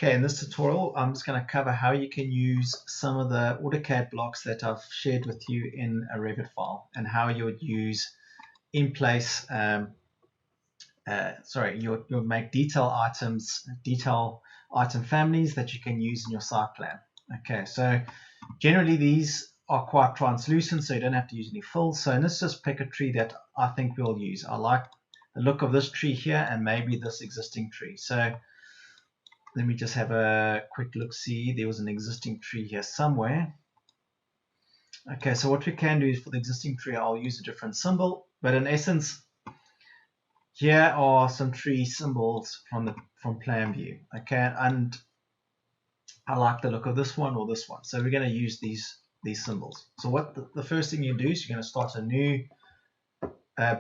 Okay, in this tutorial, I'm just going to cover how you can use some of the AutoCAD blocks that I've shared with you in a Revit file, and how you would use in place, you'll make detail item families that you can use in your site plan. Okay, so generally these are quite translucent, so you don't have to use any fills. So let's just pick a tree that I think we'll use. I like the look of this tree here and maybe this existing tree. So let me just have a quick look. See, there was an existing tree here somewhere. Okay, so what we can do is for the existing tree, I'll use a different symbol, but in essence, here are some tree symbols from plan view. Okay, and I like the look of this one or this one, so we're going to use these symbols. So what the first thing you do is you're going to start a new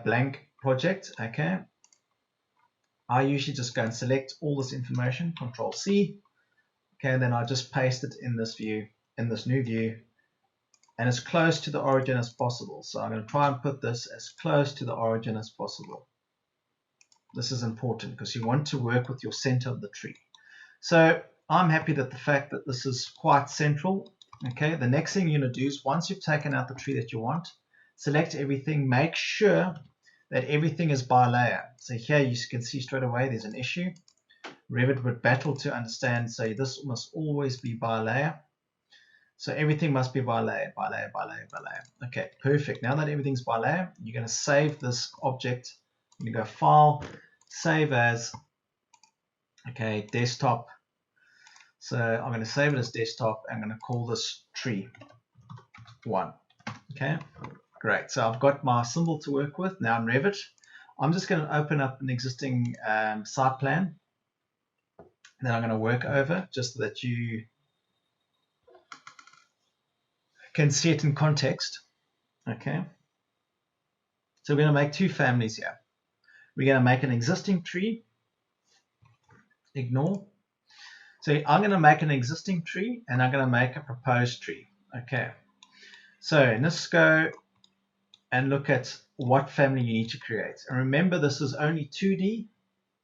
blank project. Okay, I usually just go and select all this information, Control C. Okay, and then I just paste it in this view, in this new view, and as close to the origin as possible. So I'm going to try and put this as close to the origin as possible. This is important because you want to work with your center of the tree. So I'm happy that the fact that this is quite central. Okay, the next thing you're going to do is once you've taken out the tree that you want, select everything, make sure that everything is by layer. So here you can see straight away there's an issue. Revit would battle to understand, so this must always be by layer. So everything must be by layer, by layer, by layer, by layer. Okay, perfect. Now that everything's by layer, you're going to save this object. You go File, Save As, okay, Desktop. So I'm going to save it as Desktop. I'm going to call this Tree 1. Okay, great. So I've got my symbol to work with now in Revit. I'm just going to open up an existing site plan that I'm going to work over just so that you can see it in context. Okay, so we're going to make two families here. We're going to make an existing tree. Ignore. So I'm going to make an existing tree and I'm going to make a proposed tree. Okay, so let's go and look at what family you need to create. And remember, this is only 2D.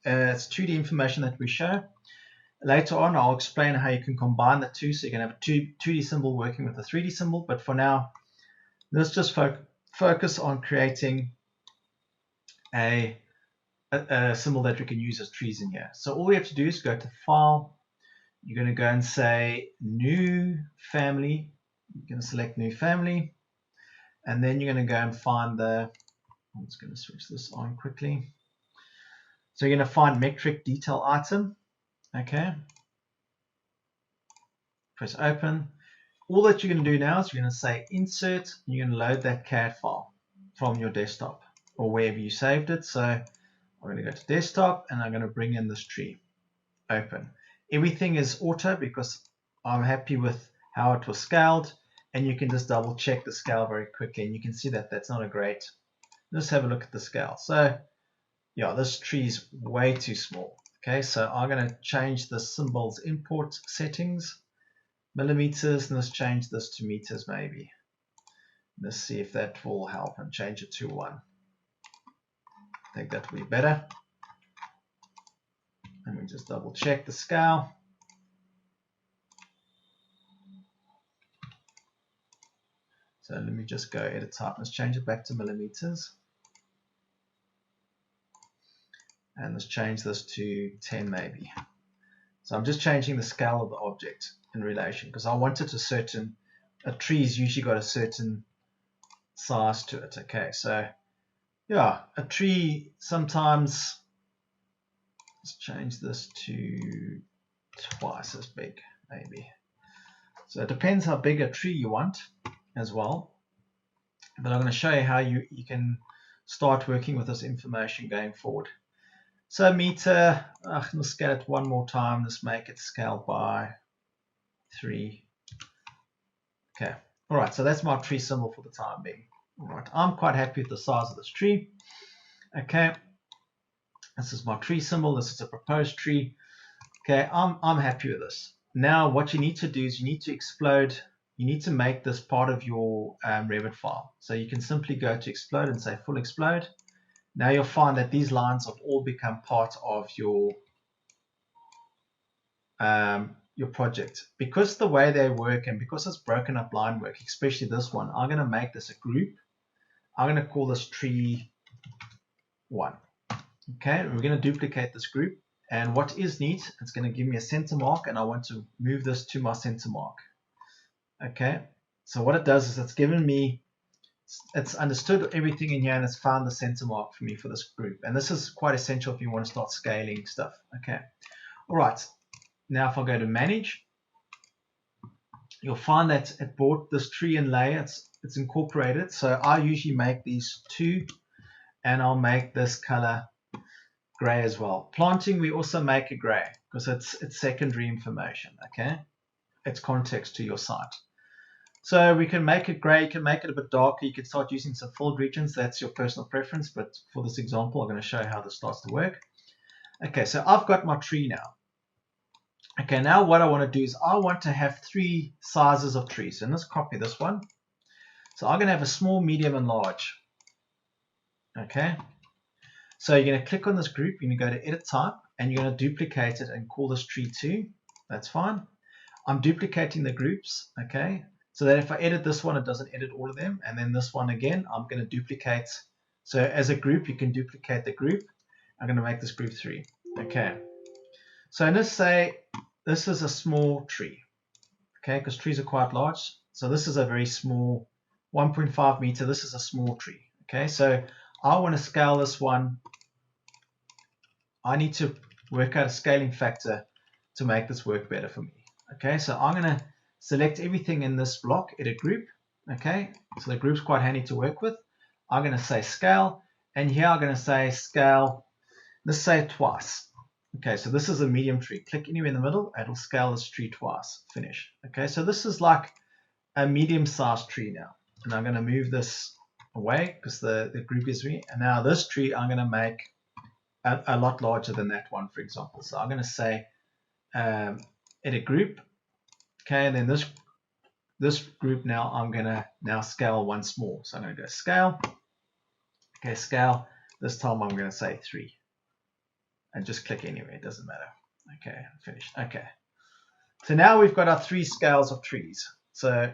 It's 2D information that we show. Later on, I'll explain how you can combine the two, so you can have a 2D symbol working with a 3D symbol. But for now, let's just focus on creating a symbol that we can use as trees in here. So all we have to do is go to File. You're going to go and say New Family. You're going to select New Family. And then you're going to go and find the, I'm just going to switch this on quickly. So you're going to find Metric Detail Item. Okay. Press Open. All that you're going to do now is you're going to say Insert. You're going to load that CAD file from your desktop or wherever you saved it. So I'm going to go to Desktop and I'm going to bring in this tree. Open. Everything is auto because I'm happy with how it was scaled, and you can just double check the scale very quickly and you can see that that's not a great. Let's have a look at the scale. So yeah, this tree is way too small. Okay, so I'm going to change the symbols import settings, millimeters, and let's change this to meters maybe. Let's see if that will help and change it to 1. I think that will be better. Let me just double check the scale. So let me just go edit type. Let's change it back to millimeters. And let's change this to 10 maybe. So I'm just changing the scale of the object in relation because I wanted a tree's usually got a certain size to it. Okay, so yeah, a tree sometimes, let's change this to twice as big maybe. So it depends how big a tree you want as well. But I'm going to show you how you can start working with this information going forward. So meter, let's scale it one more time. Let's make it scale by 3. Okay, all right, so that's my tree symbol for the time being. All right, I'm quite happy with the size of this tree. Okay, this is my tree symbol. This is a proposed tree. Okay, I'm happy with this. Now what you need to do is you need to explode. You need to make this part of your Revit file. So you can simply go to explode and say full explode. Now you'll find that these lines have all become part of your your project. Because the way they work and because it's broken up line work, especially this one, I'm going to make this a group. I'm going to call this tree 1. Okay, we're going to duplicate this group. And what is neat, it's going to give me a center mark, and I want to move this to my center mark. Okay, so what it does is it's given me, it's understood everything in here, and it's found the center mark for me for this group. And this is quite essential if you want to start scaling stuff. Okay, all right. Now if I go to manage, you'll find that it bought this tree and layer. It's incorporated. So I usually make these 2, and I'll make this color gray as well. Planting, we also make a gray because it's secondary information. Okay, it's context to your site. So we can make it gray, you can make it a bit darker, you can start using some filled regions, that's your personal preference, but for this example, I'm going to show you how this starts to work. Okay, so I've got my tree now. Okay, now what I want to do is I want to have 3 sizes of trees. So let's copy this one. So I'm going to have a small, medium, and large. Okay, so you're going to click on this group, you're going to go to edit type, and you're going to duplicate it and call this tree 2. That's fine. I'm duplicating the groups, okay? So that if I edit this one, it doesn't edit all of them. And then this one again, I'm going to duplicate. So as a group, you can duplicate the group. I'm going to make this group 3. Okay. So let's say this is a small tree. Okay, because trees are quite large. So this is a very small 1.5 meter. This is a small tree. Okay, so I want to scale this one. I need to work out a scaling factor to make this work better for me. Okay, so I'm going to select everything in this block, edit group. Okay, so the group's quite handy to work with. I'm going to say scale, and here I'm going to say scale, let's say it twice. Okay, so this is a medium tree. Click anywhere in the middle, it'll scale this tree twice. Finish. Okay, so this is like a medium-sized tree now. And I'm going to move this away because the group is me. And now this tree I'm going to make a lot larger than that one, for example. So I'm going to say edit group. Okay, and then this group now I'm going to now scale once more. So I'm going to go scale. Okay, scale. This time I'm going to say 3. And just click anywhere, it doesn't matter. Okay, finished. Okay. So now we've got our 3 scales of trees. So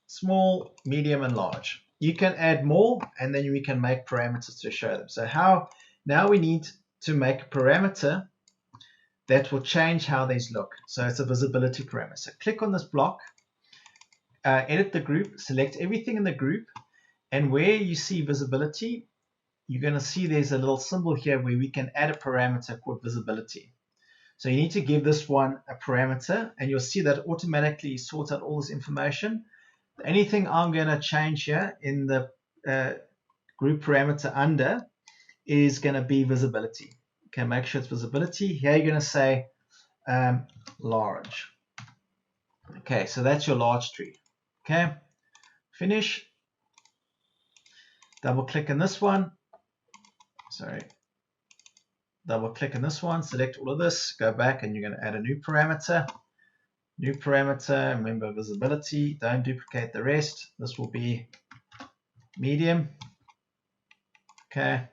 small, medium, and large. You can add more, and then we can make parameters to show them. So how now we need to make a parameter that will change how these look. So it's a visibility parameter. So click on this block, edit the group, select everything in the group, and where you see visibility, you're going to see there's a little symbol here where we can add a parameter called visibility. So you need to give this one a parameter, and you'll see that automatically sorts out all this information. Anything I'm going to change here in the group parameter under is going to be visibility. Okay, make sure it's visibility. Here you're going to say large. Okay, so that's your large tree. Okay, finish. Double click in this one. Sorry. Double click in this one, select all of this, go back, and you're going to add a new parameter. New parameter, remember visibility, don't duplicate the rest. This will be medium. Okay.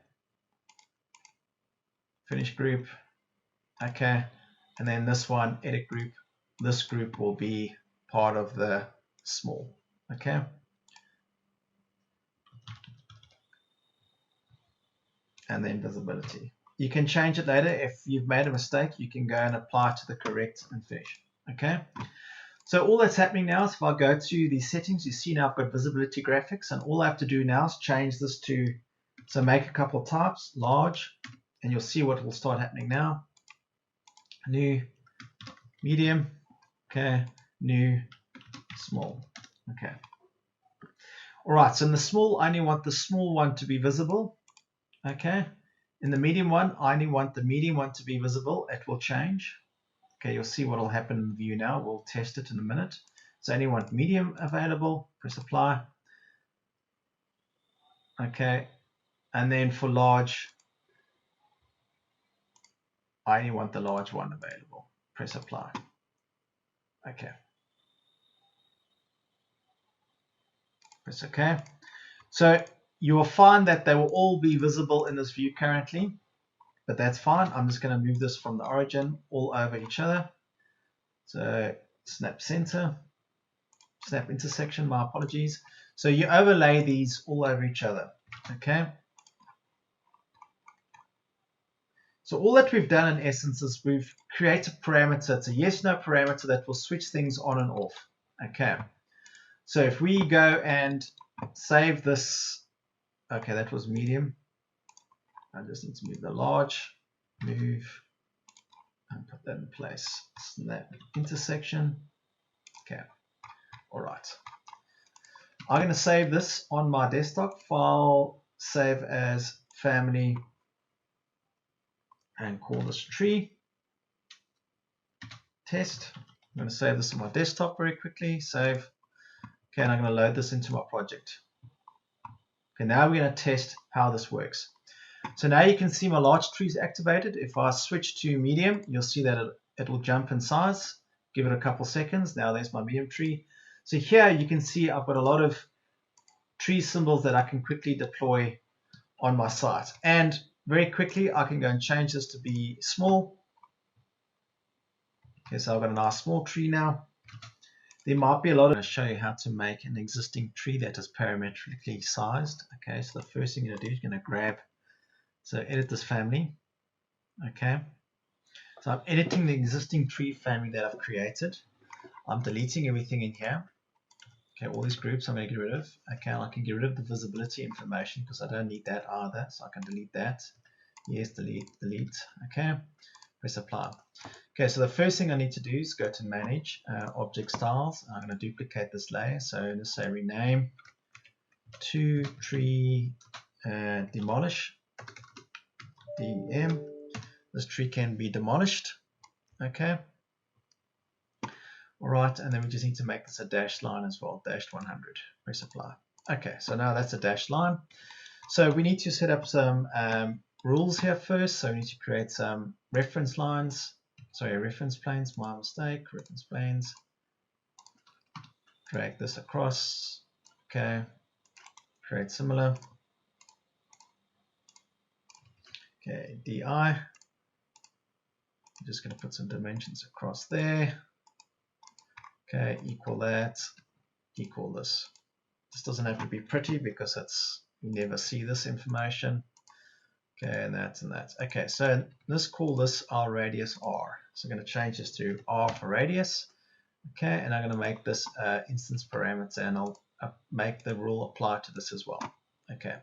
Finish group. Okay. And then this one, edit group. This group will be part of the small. Okay. And then visibility. You can change it later. If you've made a mistake, you can go and apply to the correct and finish. Okay. So all that's happening now is if I go to the settings, you see now I've got visibility graphics, and all I have to do now is change this to, so make a couple of types, large, and you'll see what will start happening now. New, medium, okay, new, small, okay. All right, so in the small, I only want the small one to be visible, okay. In the medium one, I only want the medium one to be visible. It will change. Okay, you'll see what will happen in the view now. We'll test it in a minute. So I only want medium available. Press apply. Okay, and then for large, I only want the large one available. Press apply. Okay. Press OK. So you will find that they will all be visible in this view currently, but that's fine. I'm just going to move this from the origin all over each other. So snap center, snap intersection, my apologies. So you overlay these all over each other, okay? So all that we've done in essence is we've created a parameter. It's a yes/no parameter that will switch things on and off, okay? So if we go and save this, okay, that was medium. I just need to move the large, move, and put that in place. Snap intersection, okay, all right. I'm going to save this on my desktop file, save as family, and call this tree test. I'm going to save this on my desktop very quickly, save. Okay, and I'm going to load this into my project. Okay, now we're going to test how this works. So now you can see my large tree is activated. If I switch to medium, you'll see that it will jump in size. Give it a couple seconds. Now there's my medium tree. So here you can see I've got a lot of tree symbols that I can quickly deploy on my site. And very quickly I can go and change this to be small. Okay, so I've got a nice small tree now. There might be a lot of, I'm going to show you how to make an existing tree that is parametrically sized. Okay, so the first thing you're going to do is you're going to grab, so edit this family. Okay, so I'm editing the existing tree family that I've created. I'm deleting everything in here. Okay, all these groups I'm going to get rid of. Okay, I can get rid of the visibility information because I don't need that either. So I can delete that. Yes, delete, delete. Okay, press apply. Okay, so the first thing I need to do is go to manage object styles. I'm going to duplicate this layer. So let's say rename to tree demolish. DM. This tree can be demolished. Okay. All right, and then we just need to make this a dashed line as well, dashed 100. Press apply. Okay, so now that's a dashed line. So we need to set up some rules here first. So we need to create some reference lines. Sorry, reference planes, my mistake. Reference planes. Drag this across. Okay. Create similar. Okay, DI. I'm just going to put some dimensions across there. Okay, equal that, equal this. This doesn't have to be pretty because it's, you never see this information. Okay, and that and that. Okay, so let's call this our radius R. So I'm going to change this to R for radius. Okay, and I'm going to make this instance parameter, and I'll make the rule apply to this as well. Okay.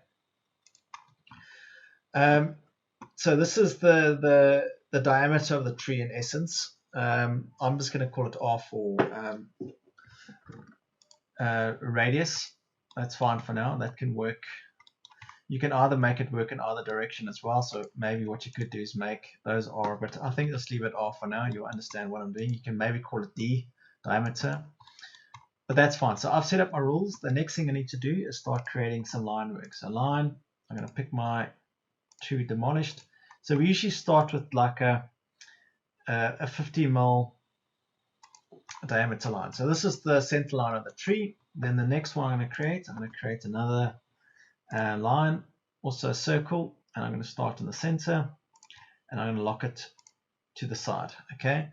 So this is the diameter of the tree in essence. I'm just going to call it R for radius. That's fine for now. That can work. You can either make it work in either direction as well. So maybe what you could do is make those R, but I think let's leave it R for now. You'll understand what I'm doing. You can maybe call it D diameter, but that's fine. So I've set up my rules. The next thing I need to do is start creating some line work. So line, I'm going to pick my two demolished. So we usually start with like a 50 mil diameter line. So this is the center line of the tree. Then the next one I'm going to create another line, also a circle, and I'm going to start in the center, and I'm going to lock it to the side. Okay,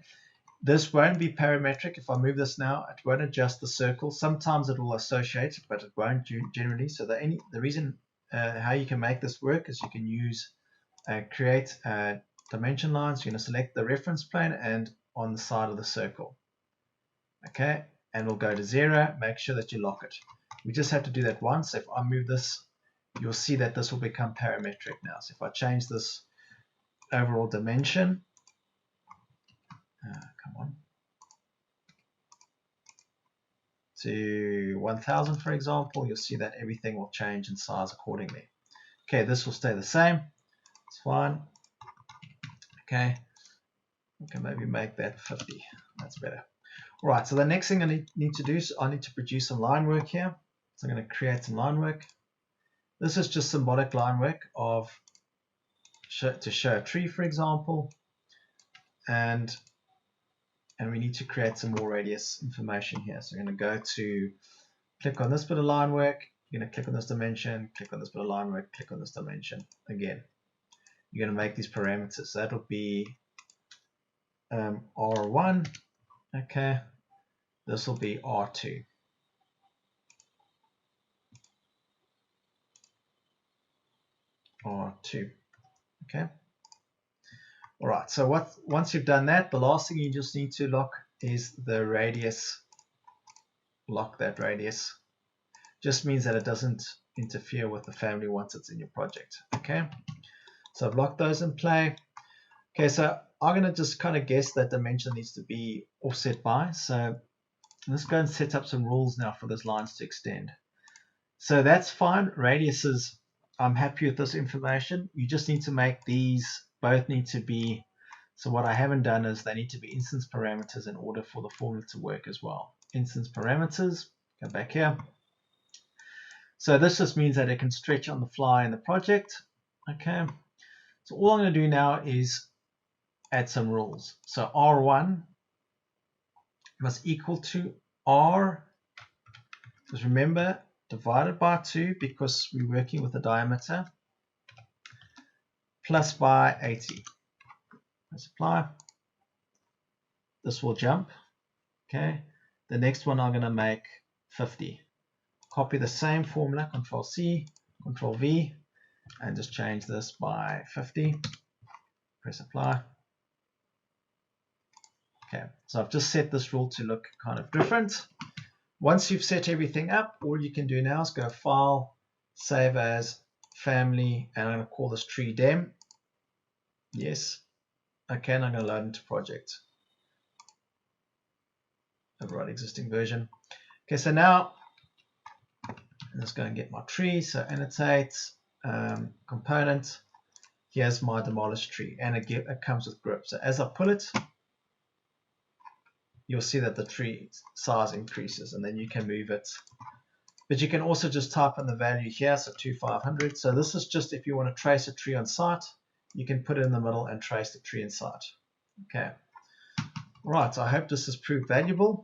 this won't be parametric. If I move this now, it won't adjust the circle. Sometimes it will associate, but it won't generally. So the reason how you can make this work is you can use create dimension lines. You're going to select the reference plane and on the side of the circle. Okay, and we'll go to 0. Make sure that you lock it. We just have to do that once. If I move this, you'll see that this will become parametric now. So if I change this overall dimension, come on, to 1000 for example, you'll see that everything will change in size accordingly. Okay, this will stay the same. It's fine. Okay, we can maybe make that 50. That's better. All right, so the next thing I need to do is I need to produce some line work here. So I'm going to create some line work. This is just symbolic line work of to show a tree, for example, and we need to create some more radius information here. So we're going to go to click on this bit of line work. You're going to click on this dimension, click on this bit of line work, click on this dimension again. You're going to make these parameters. So that will be R1. Okay, this will be R2. R2. Okay. All right. So once you've done that, the last thing you just need to lock is the radius. Lock that radius. Just means that it doesn't interfere with the family once it's in your project. Okay. So I've locked those in play. Okay. So I'm going to just kind of guess that dimension needs to be offset by. So let's go and set up some rules now for those lines to extend. So that's fine. Radiuses, I'm happy with this information. You just need to make these both need to be, so what I haven't done is they need to be instance parameters in order for the formula to work as well. Instance parameters, go back here. So this just means that it can stretch on the fly in the project. Okay. So all I'm going to do now is add some rules. So R1 must equal to R, just remember, divided by 2 because we're working with the diameter, plus by 80. Press apply. This will jump. Okay. The next one I'm going to make 50. Copy the same formula, Control C, Control V, and just change this by 50. Press apply. Okay, so I've just set this rule to look kind of different. Once you've set everything up, all you can do now is go File, Save As, Family, and I'm going to call this tree dem. Yes. Okay, and I'm going to load into project. Override existing version. Okay, so now let's go and get my tree. So annotate, component. Here's my demolished tree, and it comes with grip. So as I pull it, you'll see that the tree size increases, and then you can move it. But you can also just type in the value here, so 2500. So this is just if you want to trace a tree on site, you can put it in the middle and trace the tree in site. Okay. Right, so I hope this has proved valuable.